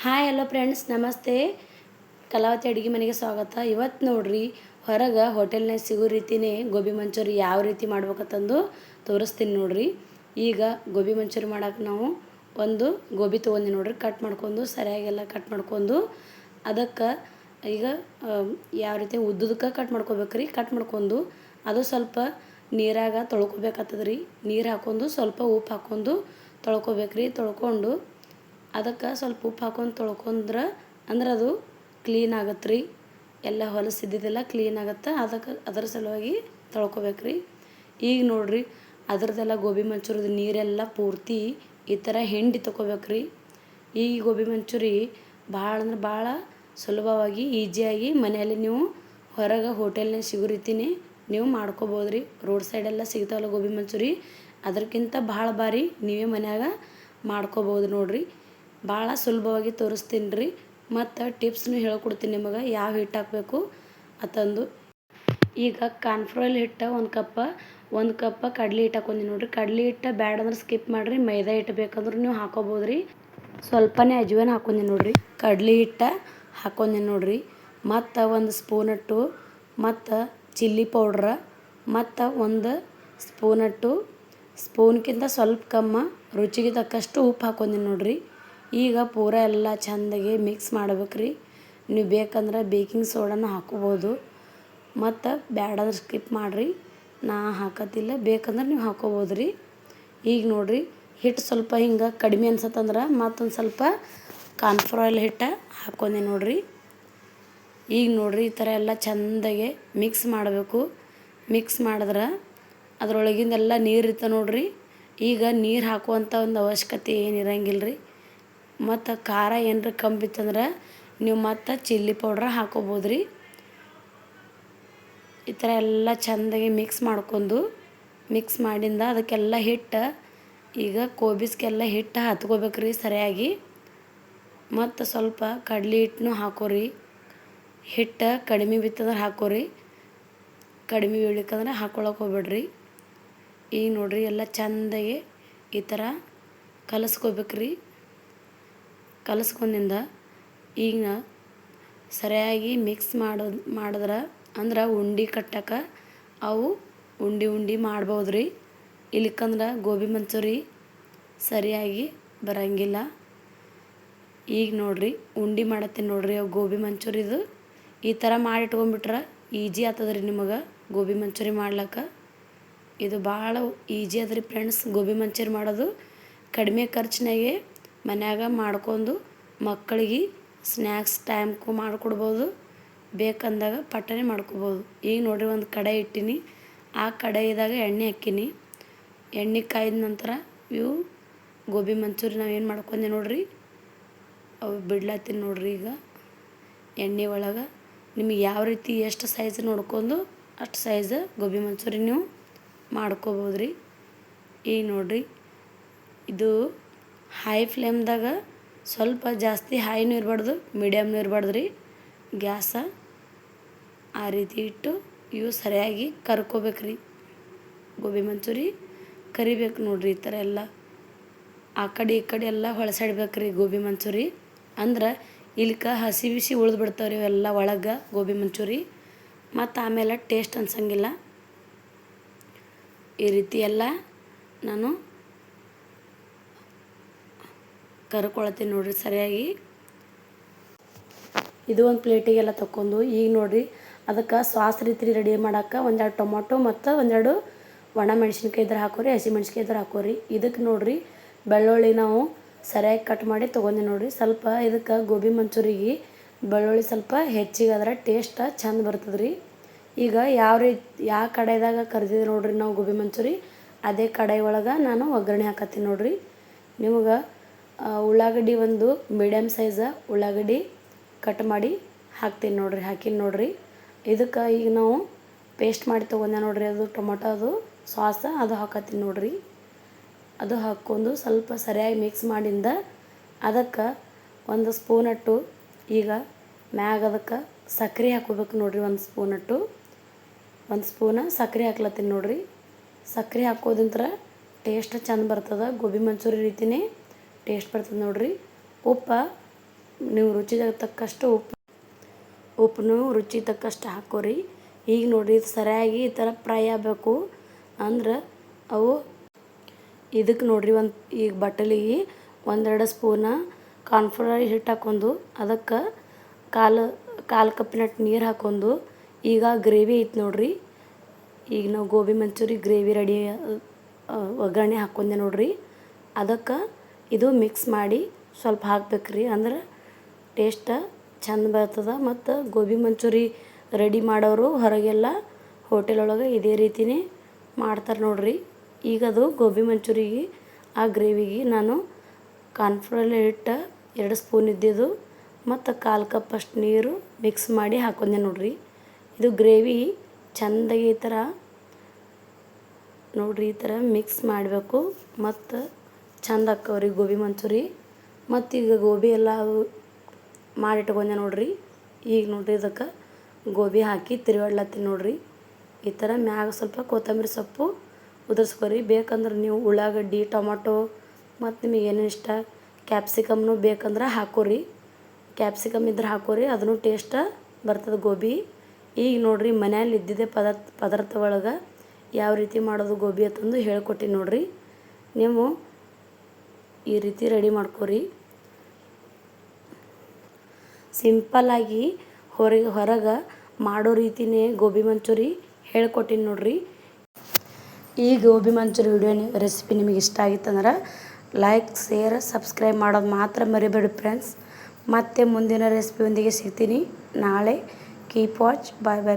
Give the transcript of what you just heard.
Hi hello friends, ನಮಸ್ತೆ. ಕಲಾವತಿ ಅಡುಗೆ ಮನೆಗೆ ಸ್ವಾಗತ. ಇವತ್ತು ನೋಡ್ರಿ, ಹೊರಗೆ ಹೋಟೆಲ್ನಾಗ ಸಿಗೋ ರೀತಿಯೇ ಗೋಬಿ ಮಂಚೂರಿ ಯಾವ ರೀತಿ ಮಾಡ್ಬೇಕಂತಂದು ತೋರಿಸ್ತೀನಿ ನೋಡ್ರಿ. ಈಗ ಗೋಬಿ ಮಂಚೂರಿ ಮಾಡೋಕೆ ನಾವು ಒಂದು ಗೋಬಿ ತೊಗೊಂಡು ನೋಡ್ರಿ, ಕಟ್ ಮಾಡ್ಕೊಂಡು ಸರಿಯಾಗೆಲ್ಲ ಕಟ್ ಮಾಡ್ಕೊಂಡು ಅದಕ್ಕೆ ಈಗ ಯಾವ ರೀತಿ ಉದ್ದದಕ್ಕೆ ಕಟ್ ಮಾಡ್ಕೋಬೇಕ್ರಿ. ಕಟ್ ಮಾಡ್ಕೊಂಡು ಅದು ಸ್ವಲ್ಪ ನೀರಾಗ ತೊಳ್ಕೊಬೇಕಾಗ್ತದೆ ರೀ. ನೀರು ಹಾಕ್ಕೊಂಡು ಸ್ವಲ್ಪ ಉಪ್ಪು ಹಾಕ್ಕೊಂಡು ತೊಳ್ಕೊಬೇಕ್ರಿ. ತೊಳ್ಕೊಂಡು ಅದಕ್ಕೆ ಸ್ವಲ್ಪ ಉಪ್ಪು ಹಾಕ್ಕೊಂಡು ತೊಳ್ಕೊಂಡ್ರೆ ಅದು ಕ್ಲೀನ್ ಆಗತ್ತೆ ರೀ. ಎಲ್ಲ ಹೊಲಸಿದ್ದಿದ್ದೆಲ್ಲ ಕ್ಲೀನ್ ಆಗುತ್ತೆ. ಅದರ ಸಲುವಾಗಿ ತೊಳ್ಕೊಬೇಕ್ರಿ. ಈಗ ನೋಡ್ರಿ, ಅದ್ರದ್ದೆಲ್ಲ ಗೋಬಿ ಮಂಚೂರಿದು ನೀರೆಲ್ಲ ಪೂರ್ತಿ ಈ ಥರ ಹಿಂಡಿ ತೊಗೋಬೇಕ್ರಿ. ಈ ಗೋಬಿ ಮಂಚೂರಿ ಭಾಳ ಅಂದ್ರೆ ಭಾಳ ಸುಲಭವಾಗಿ ಈಸಿಯಾಗಿ ಮನೆಯಲ್ಲಿ ನೀವು ಹೊರಗೆ ಹೋಟೆಲ್ನಾಗ ಸಿಗೋ ರೀತಿಯೇ ನೀವು ಮಾಡ್ಕೋಬೋದು ರೀ. ರೋಡ್ ಸೈಡೆಲ್ಲ ಸಿಗ್ತಾವಲ್ಲ ಗೋಬಿ ಮಂಚೂರಿ, ಅದಕ್ಕಿಂತ ಭಾಳ ಬಾರಿ ನೀವೇ ಮನ್ಯಾಗ ಮಾಡ್ಕೋಬೋದು ನೋಡ್ರಿ. ಭಾಳ ಸುಲಭವಾಗಿ ತೋರಿಸ್ತೀನಿ ರೀ. ಮತ್ತು ಟಿಪ್ಸ್ನು ಹೇಳ್ಕೊಡ್ತೀನಿ ನಿಮಗೆ, ಯಾವ ಹಿಟ್ಟು ಹಾಕಬೇಕು ಅಂತಂದು. ಈಗ ಕಾರ್ನ್ಫ್ಲೋರ್ ಹಿಟ್ಟು ಒಂದು ಕಪ್ಪ ಕಡ್ಲೆ ಹಿಟ್ಟು ಹಾಕೊಂಡಿ ನೋಡ್ರಿ. ಕಡ್ಲೆ ಹಿಟ್ಟು ಬ್ಯಾಡ ಅಂದ್ರೆ ಸ್ಕಿಪ್ ಮಾಡಿರಿ. ಮೈದಾ ಹಿಟ್ಟು ಬೇಕಂದ್ರೆ ನೀವು ಹಾಕೋಬೋದು ರೀ. ಸ್ವಲ್ಪನೇ ಅಜ್ವಾನ ಹಾಕೊಂಡಿ ನೋಡ್ರಿ. ಕಡ್ಲೆ ಹಿಟ್ಟು ಹಾಕೊಂಡಿ ನೋಡ್ರಿ. ಮತ್ತು ಒಂದು ಸ್ಪೂನಟ್ಟು ಮತ್ತು ಚಿಲ್ಲಿ ಪೌಡ್ರ ಮತ್ತು ಒಂದು ಸ್ಪೂನ್ಕಿಂತ ಸ್ವಲ್ಪ ಕಮ್ಮ ರುಚಿಗೆ ತಕ್ಕಷ್ಟು ಉಪ್ಪು ಹಾಕೊಂಡಿ ನೋಡ್ರಿ. ಈಗ ಪೂರ ಎಲ್ಲ ಚೆಂದಾಗಿ ಮಿಕ್ಸ್ ಮಾಡ್ಬೇಕ್ರಿ. ನೀವು ಬೇಕಂದ್ರೆ ಬೇಕಿಂಗ್ ಸೋಡಾನ ಹಾಕೋಬೋದು. ಮತ್ತು ಬ್ಯಾಡಂದ್ರೆ ಸ್ಕಿಪ್ ಮಾಡಿರಿ. ನಾ ಹಾಕತ್ತಿಲ್ಲ, ಬೇಕಂದ್ರೆ ನೀವು ಹಾಕೋಬೋದು ರೀ. ಈಗ ನೋಡ್ರಿ, ಹಿಟ್ಟು ಸ್ವಲ್ಪ ಹಿಂಗೆ ಕಡಿಮೆ ಅನ್ಸತ್ತಂದ್ರೆ ಮತ್ತೊಂದು ಸ್ವಲ್ಪ ಕಾರ್ನ್ಫ್ಲೋರ್ ಹಿಟ್ಟು ಹಾಕ್ಕೊಂಡೆ ನೋಡ್ರಿ. ಈಗ ನೋಡ್ರಿ, ಈ ಥರ ಎಲ್ಲ ಚೆಂದಾಗೆ ಮಿಕ್ಸ್ ಮಾಡಬೇಕು. ಮಿಕ್ಸ್ ಮಾಡಿದ್ರೆ ಅದರೊಳಗಿಂದೆಲ್ಲ ನೀರು ಇರ್ತದೆ ನೋಡ್ರಿ. ಈಗ ನೀರು ಹಾಕುವಂಥ ಒಂದು ಅವಶ್ಯಕತೆ ಏನಿರಂಗಿಲ್ಲ ರೀ. ಮತ್ತು ಖಾರ ಏನರ ಕಮ್ಮಿ ಬಿತ್ತಂದ್ರೆ ನೀವು ಮತ್ತು ಚಿಲ್ಲಿ ಪೌಡ್ರ ಹಾಕೋಬೋದು ರೀ. ಈ ಥರ ಎಲ್ಲ ಚೆಂದಾಗಿ ಮಿಕ್ಸ್ ಮಾಡಿಂದ ಅದಕ್ಕೆಲ್ಲ ಹಿಟ್ಟು ಈಗ ಕೋಬಿಸ್ಗೆಲ್ಲ ಹಿಟ್ಟು ಹತ್ಕೋಬೇಕ್ರಿ ಸರಿಯಾಗಿ. ಮತ್ತು ಸ್ವಲ್ಪ ಕಡ್ಲೆ ಹಿಟ್ಟನ್ನು ಹಾಕೋರಿ. ಹಿಟ್ಟು ಕಡಿಮೆ ಬಿತ್ತಂದ್ರೆ ಹಾಕೋರಿ, ಕಡಿಮೆ ಬೀಳಕ್ಕಂದ್ರೆ ಹಾಕ್ಕೊಳಕ್ಕೆ ಹೋಗ್ಬೇಡ್ರಿ. ಈಗ ನೋಡ್ರಿ, ಎಲ್ಲ ಚೆಂದಾಗಿ ಈ ಥರ ಕಲಸ್ಕೋಬೇಕ್ರಿ. ಕಲಸ್ಕೊಂಡಿಂದ ಈಗ ಸರಿಯಾಗಿ ಮಿಕ್ಸ್ ಮಾಡಿದ್ರೆ ಅಂದ್ರೆ ಉಂಡೆ ಕಟ್ಟಕ್ಕೆ ಅವು ಉಂಡೆ ಮಾಡ್ಬೋದು ರೀ. ಇಲ್ಲಿಕ್ಕಂದ್ರೆ ಗೋಬಿ ಮಂಚೂರಿ ಸರಿಯಾಗಿ ಬರೋಂಗಿಲ್ಲ. ಈಗ ನೋಡ್ರಿ, ಉಂಡೆ ಮಾಡತ್ತೀನಿ ನೋಡ್ರಿ. ಅವು ಗೋಬಿ ಮಂಚೂರಿದು ಈ ಥರ ಮಾಡಿ ಇಟ್ಕೊಂಡ್ಬಿಟ್ರೆ ಈಜಿ ಆಗ್ತದೆ ರೀ ನಿಮಗೆ ಗೋಬಿ ಮಂಚೂರಿ ಮಾಡ್ಲಿಕ್ಕೆ. ಇದು ಭಾಳ ಈಜಿ ಅದ ರೀ ಫ್ರೆಂಡ್ಸ್. ಗೋಬಿ ಮಂಚೂರಿ ಮಾಡೋದು ಕಡಿಮೆ ಖರ್ಚಿನಾಗೆ ಮನ್ಯಾಗ ಮಾಡ್ಕೊಂಡು ಮಕ್ಕಳಿಗೆ ಸ್ನ್ಯಾಕ್ಸ್ ಟೈಮ್ಗೂ ಮಾಡಿಕೊಡ್ಬೋದು. ಬೇಕಂದಾಗ ಪಟ್ಟನೆ ಮಾಡ್ಕೊಬೋದು. ಈಗ ನೋಡ್ರಿ, ಒಂದು ಕಡಾಯಿ ಇಟ್ಟೀನಿ. ಆ ಕಡಾಯಿದಾಗ ಎಣ್ಣೆ ಹಾಕೀನಿ. ಎಣ್ಣೆ ಕಾಯ್ದ ನಂತರ ಇವು ಗೋಬಿ ಮಂಚೂರಿ ನಾವು ಏನು ಮಾಡ್ಕೊಂಡೆ ನೋಡ್ರಿ, ಅವು ಬಿಡ್ಲತ್ತೀನಿ ನೋಡ್ರಿ. ಈಗ ಎಣ್ಣೆ ಒಳಗೆ ನಿಮಗೆ ಯಾವ ರೀತಿ ಎಷ್ಟು ಸೈಜ್ ನೋಡ್ಕೊಂಡು ಅಷ್ಟು ಸೈಜ್ ಗೋಬಿ ಮಂಚೂರಿ ನೀವು ಮಾಡ್ಕೋಬೋದು ರೀ. ಈಗ ನೋಡ್ರಿ, ಇದು ಹೈ ಫ್ಲೇಮ್ದಾಗ ಸ್ವಲ್ಪ ಜಾಸ್ತಿ ಹೈನೂ ಇರಬಾರ್ದು, ಮೀಡಿಯಮ್ನೂ ಇರಬಾರ್ದು ರೀ. ಗ್ಯಾಸ ಆ ರೀತಿ ಇಟ್ಟು ಇವು ಸರಿಯಾಗಿ ಕರ್ಕೋಬೇಕ್ರಿ. ಗೋಬಿ ಮಂಚೂರಿ ಕರಿಬೇಕು ನೋಡ್ರಿ. ಈ ಥರ ಎಲ್ಲ ಆ ಕಡೆ ಈ ಕಡೆ ಎಲ್ಲ ಹೊಳಸಾಡ್ಬೇಕ್ರಿ ಗೋಬಿ ಮಂಚೂರಿ. ಅಂದ್ರೆ ಇಲ್ಲಿಕ ಹಸಿ ಬಿಸಿ ಉಳಿದು ಬಿಡ್ತಾವ್ರಿ ಇವೆಲ್ಲ ಒಳಗೆ ಗೋಬಿ ಮಂಚೂರಿ. ಮತ್ತು ಆಮೇಲೆ ಟೇಸ್ಟ್ ಅನ್ಸಂಗಿಲ್ಲ. ಈ ರೀತಿ ಎಲ್ಲ ನಾನು ಕರ್ಕೊಳತ್ತೀನಿ ನೋಡ್ರಿ ಸರಿಯಾಗಿ. ಇದು ಒಂದು ಪ್ಲೇಟಿಗೆಲ್ಲ ತಕ್ಕೊಂಡು ಈಗ ನೋಡ್ರಿ, ಅದಕ್ಕೆ ಸಾಸ್ ರೀತಿ ರೆಡಿ ಮಾಡೋಕೆ ಒಂದೆರಡು ಟೊಮೊಟೊ ಮತ್ತು ಒಂದೆರಡು ಒಣ ಮೆಣಸಿನ್ಕಾಯಿ ಇದ್ರೆ ಹಾಕೋರಿ, ಹಸಿ ಮೆಣಸಿನ್ಕಾಯಿ ಇದ್ರೆ ಹಾಕೋರಿ. ಇದಕ್ಕೆ ನೋಡ್ರಿ, ಬೆಳ್ಳುಳ್ಳಿ ನಾವು ಸರಿಯಾಗಿ ಕಟ್ ಮಾಡಿ ತೊಗೊಂಡೆ ನೋಡ್ರಿ. ಸ್ವಲ್ಪ ಇದಕ್ಕೆ ಗೋಬಿ ಮಂಚೂರಿಗೆ ಬೆಳ್ಳುಳ್ಳಿ ಸ್ವಲ್ಪ ಹೆಚ್ಚಿಗೆ ಆದ್ರೆ ಟೇಸ್ಟ್ ಚೆಂದ ಬರ್ತದೆ ರೀ. ಈಗ ಯಾವ ಕಡಾಯಿದಾಗ ಕರ್ದಿದೆ ನೋಡ್ರಿ ನಾವು ಗೋಬಿ ಮಂಚೂರಿ, ಅದೇ ಕಡಾಯಿ ಒಳಗೆ ನಾನು ಒಗ್ಗರಣೆ ಹಾಕತ್ತೀನಿ ನೋಡ್ರಿ. ನಿಮಗೆ ಉಳ್ಳಾಗಡ್ಡಿ ಒಂದು ಮೀಡಿಯಮ್ ಸೈಜ್ ಉಳ್ಳಾಗಡ್ಡಿ ಕಟ್ ಮಾಡಿ ಹಾಕ್ತೀನಿ ನೋಡ್ರಿ. ಹಾಕಿನಿ ನೋಡ್ರಿ. ಇದಕ್ಕೆ ಈಗ ನಾವು ಪೇಸ್ಟ್ ಮಾಡಿ ತೊಗೊಂಡೆ ನೋಡ್ರಿ, ಅದು ಟೊಮೊಟೊದು ಸಾಸ ಅದು ಹಾಕತ್ತೀನಿ ನೋಡ್ರಿ. ಅದು ಹಾಕ್ಕೊಂಡು ಸ್ವಲ್ಪ ಸರಿಯಾಗಿ ಮಿಕ್ಸ್ ಮಾಡಿಂದ ಅದಕ್ಕೆ ಒಂದು ಸ್ಪೂನಟ್ಟು ಈಗ ಮ್ಯಾಗ ಅದಕ್ಕೆ ಸಕ್ಕರೆ ಹಾಕೋಬೇಕು ನೋಡ್ರಿ. ಒಂದು ಸ್ಪೂನ ಸಕ್ಕರೆ ಹಾಕ್ಲತ್ತೀನಿ ನೋಡ್ರಿ. ಸಕ್ಕರೆ ಹಾಕೋದಿಂತ್ರ ಟೇಸ್ಟ್ ಚೆಂದ ಬರ್ತದೆ. ಗೋಬಿ ಮಂಚೂರಿ ರೀತಿಯೇ ಟೇಸ್ಟ್ ಬರ್ತದೆ ನೋಡ್ರಿ. ಉಪ್ಪು ನೀವು ರುಚಿಗೆ ತಕ್ಕಷ್ಟು ಉಪ್ಪನ್ನು ರುಚಿ ತಕ್ಕಷ್ಟು ಹಾಕೋರಿ. ಈಗ ನೋಡಿರಿ ಇದು ಸರಿಯಾಗಿ ಈ ಥರ ಫ್ರೈ ಆಗಬೇಕು. ಅಂದ್ರೆ ಅವು ಇದಕ್ಕೆ ನೋಡಿರಿ ಈಗ ಬಟ್ಟಲಿಗೆ 1-2 ಸ್ಪೂನ ಕಾರ್ನ್ಫ್ಲವರ್ ಹಿಟ್ಟು ಹಾಕೊಂಡು ಅದಕ್ಕೆ ಕಾಲು ಕಪ್ಪಿನಟ್ಟು ನೀರು ಹಾಕೊಂಡು ಈಗ ಗ್ರೇವಿ ಐತೆ ನೋಡಿರಿ. ಈಗ ನಾವು ಗೋಬಿ ಮಂಚೂರಿ ಗ್ರೇವಿ ರೆಡಿ ಒಗ್ಗರಣೆ ಹಾಕ್ಕೊಂಡೆ ನೋಡಿರಿ. ಅದಕ್ಕೆ ಇದು ಮಿಕ್ಸ್ ಮಾಡಿ ಸ್ವಲ್ಪ ಹಾಕ್ಬೇಕ್ರಿ. ಅಂದ್ರೆ ಟೇಸ್ಟ್ ಚಂದ ಬರ್ತದೆ. ಮತ್ತು ಗೋಬಿ ಮಂಚೂರಿ ರೆಡಿ ಮಾಡೋರು ಹೊರಗೆಲ್ಲ ಹೋಟೆಲ್ ಒಳಗೆ ಇದೇ ರೀತಿಯೇ ಮಾಡ್ತಾರೆ ನೋಡಿರಿ. ಈಗ ಅದು ಗೋಬಿ ಮಂಚೂರಿಗೆ ಆ ಗ್ರೇವಿಗೆ ನಾನು ಕಾರ್ನ್ಫ್ಲವರ್ ಹಿಟ್ಟು 2 ಸ್ಪೂನ್ ಇದ್ದಿದ್ದು ಮತ್ತು 1/4 ಕಪ್ಪಷ್ಟು ನೀರು ಮಿಕ್ಸ್ ಮಾಡಿ ಹಾಕೊಂಡೆ ನೋಡಿರಿ. ಇದು ಗ್ರೇವಿ ಚೆಂದಾಗಿ ಈ ಥರ ನೋಡಿರಿ, ಈ ಥರ ಮಿಕ್ಸ್ ಮಾಡಬೇಕು. ಮತ್ತು ಚೆಂದ ಹಾಕವ್ರಿ ಗೋಬಿ ಮಂಚೂರಿ. ಮತ್ತು ಈಗ ಗೋಬಿ ಎಲ್ಲ ಮಾಡಿಟ್ಕೊಂಡೆ ನೋಡಿರಿ. ಈಗ ನೋಡಿರಿ ಇದಕ್ಕೆ ಗೋಬಿ ಹಾಕಿ ತಿರುವಾಡ್ಲತ್ತೀನಿ ನೋಡಿರಿ. ಈ ಥರ ಮ್ಯಾಗ ಸ್ವಲ್ಪ ಕೊತ್ತಂಬರಿ ಸೊಪ್ಪು ಉದುರಿಸ್ಕೊರಿ. ಬೇಕಂದ್ರೆ ನೀವು ಉಳ್ಳಾಗಡ್ಡಿ, ಟೊಮಟೊ ಮತ್ತು ನಿಮಗೆ ಏನೇನು ಇಷ್ಟ ಕ್ಯಾಪ್ಸಿಕಮ್ನು ಬೇಕಂದ್ರೆ ಹಾಕೋರಿ. ಕ್ಯಾಪ್ಸಿಕಮ್ ಇದ್ರೆ ಹಾಕೋರಿ, ಅದನ್ನು ಟೇಸ್ಟ್ ಬರ್ತದೆ ಗೋಬಿ. ಈಗ ನೋಡಿರಿ ಮನೆಯಲ್ಲಿ ಇದ್ದಿದ್ದೆ ಪದಾರ್ಥ ಒಳಗೆ ಯಾವ ರೀತಿ ಮಾಡೋದು ಗೋಬಿ ಅಂತಂದು ಹೇಳ್ಕೊಟ್ಟಿನಿ ನೋಡಿರಿ. ನೀವು ಈ ರೀತಿ ರೆಡಿ ಮಾಡ್ಕೊರಿ. ಸಿಂಪಲ್ಲಾಗಿ ಹೊರಗೆ ಮಾಡೋ ರೀತಿಯೇ ಗೋಬಿ ಮಂಚೂರಿ ಹೇಳ್ಕೊಟ್ಟಿನಿ ನೋಡಿರಿ. ಈ ಗೋಬಿ ಮಂಚೂರಿ ರೆಸಿಪಿ ನಿಮಗೆ ಇಷ್ಟ ಆಗಿತ್ತಂದ್ರೆ ಲೈಕ್, ಶೇರ್, ಸಬ್ಸ್ಕ್ರೈಬ್ ಮಾಡೋದು ಮಾತ್ರ ಮರಿಬೇಡಿ ಫ್ರೆಂಡ್ಸ್. ಮತ್ತೆ ಮುಂದಿನ ರೆಸಿಪಿಯೊಂದಿಗೆ ಸಿಗ್ತೀನಿ ನಾಳೆ. Keep watch. ಬಾಯ್ ಬಾಯ್.